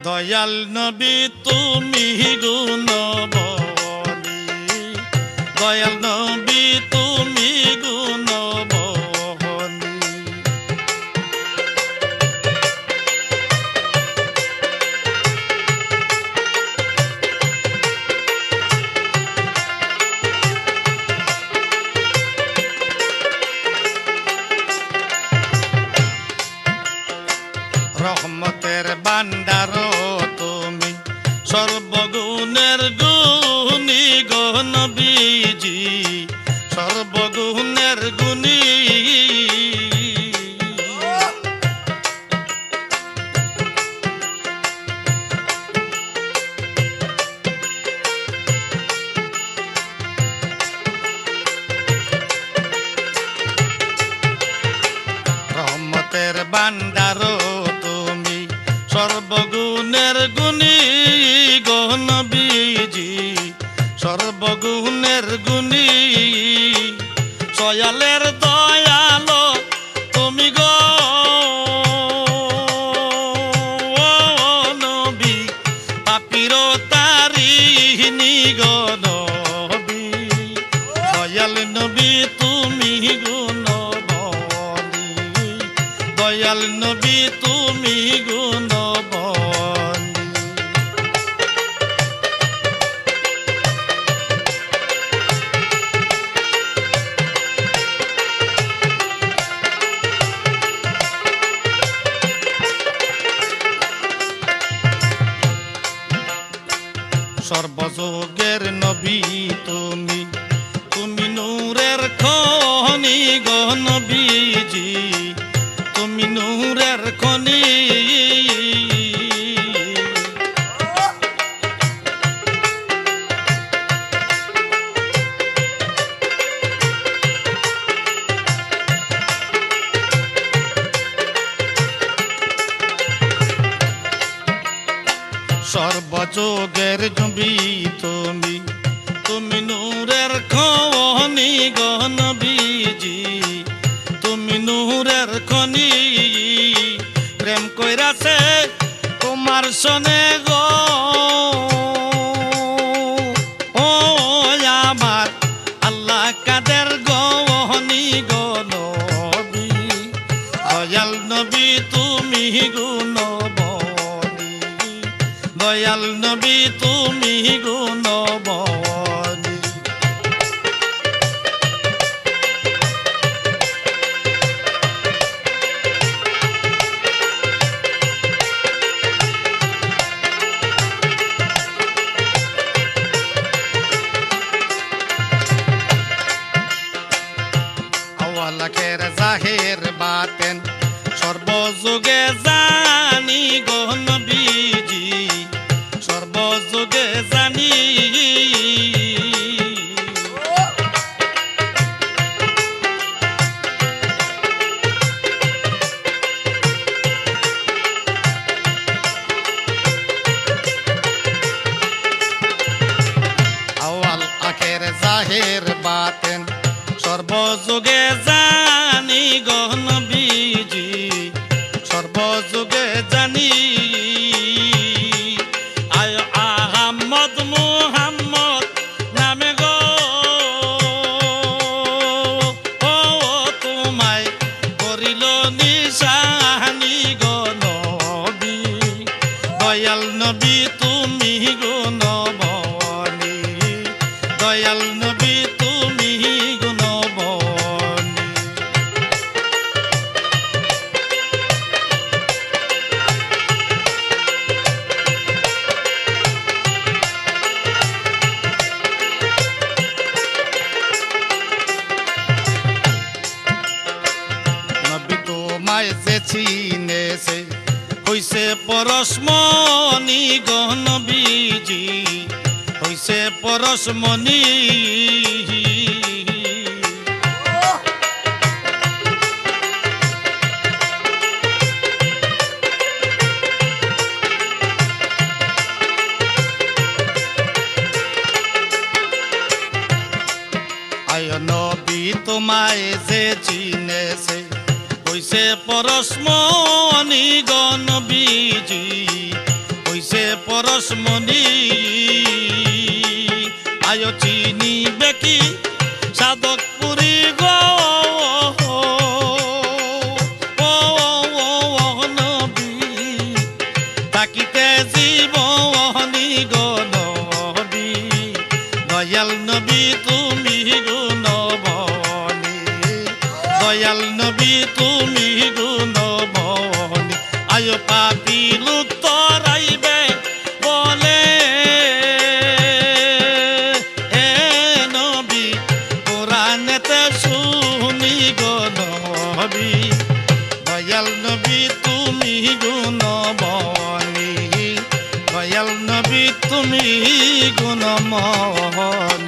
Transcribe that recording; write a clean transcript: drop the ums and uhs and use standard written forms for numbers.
দয়াল নবী তুমি গুণবতী, দয়াল নবী তুমি গুণবতী। রহমতের ভান্ডার তুমি, সর্বগুণের গুণী গো নবীজি, সর্বগুণের গুণী। রহমতের ভান্ডার তুমি, সর্বগুণের গুণী গো নবীজি, সর্বগুণের গুণী। সয়ালের দয়ালো তুমি গো নবী, পাপির তারিণী গো নবী, দয়াল নবী তুমি গুণবতী, দয়াল নবী তুমি গুণবতী। সর্বযোগের নবী তুমি, তুমি নূরের খনি গো নবীজি, তুমি নূরের খনি। সর্বযোগের নবী তুমি, তুমি নূরের খনি গো নবীজি, তুমি নূরের খনি। প্রেম কইরাছে তোমার সনে গো ও আমার আল্লাহ কাদের গহনি গো নবী, দয়াল নবী তুমি গুণবতী, দয়াল নবী তুমি গুণবতী। আওয়ালাকের জাহের বাতেন, সর্বযুগে জানি গো নবীজি, সর্বযুগে জানি। আওয়াল আখের জাহের বাতেন, সর্বযুগে জানি গো নবীজি, সর্বযুগে জানি। আয় আহমদ মুহাম্মদ নামে গো ও তোমায় করিল নিশানি গো নবী, দয়াল নবী তুমি গুণবতী, দয়াল নবী তুমি গুণবতী। নবী তোমায় যে চিনেছে হইছে পরশমণি গো নবীজি, হইছে পরশমণি। আয় নবী তোমায় যে চিনেছে হইছে পরশমণি গো নবীজি, পরশমণি আয়ো চিনিবে কি সাধক পুরী গো নবী থাকিতে জীবনী গো নবী দয়াল নবী তুমি গুণবনী দয়াল নবী তুমি গুণবনী আয়ো পাপী লোক তরাইবে বলে এ নবী কোরআনেতে শুনি গো নবী দয়াল নবী তুমি গুণবনী দয়াল নবী তুমি গুণমণি